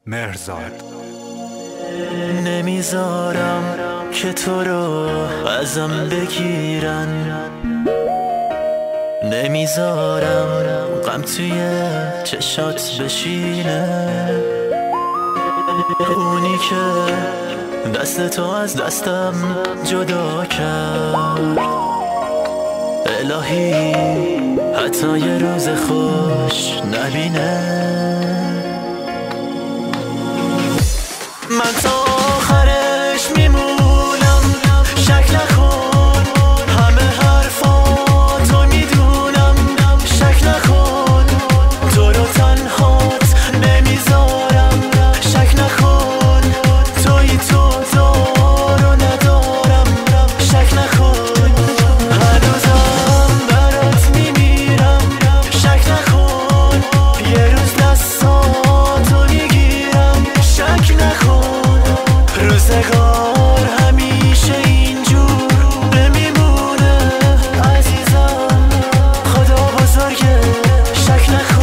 مهرزاد. نمیذارم که تو رو ازم بگیرن، نمیذارم غم توی چشات بشینه. اونی که دست تو از دستم جدا کرد، الهی حتی یه روز خوش نبینه. من تا آخرش میمونم، شک نکن همه حرفاتو میدونم، شک نکن تو رو تنهات نمیذارم، شک نکن توی تو دارو ندارم، شک نکن هنوزم برات میمیرم، شک نکن یه روز دستاتو میگیرم، شک نکن روزگار همیشه اینجور نمیمونه عزیزم، خدا بزرگه شک نکن.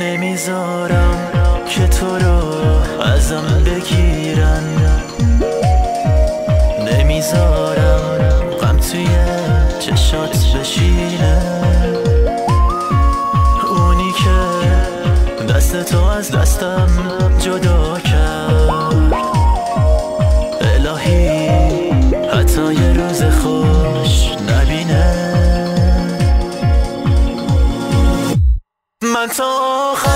نمیذارم که تو رو ازم بگیرن، نمیذارم غم توی چشات بشینه. اونی که دست تو از دستم جدا کرد، الهی حتی یه روز خوش نبینه. من تا آخر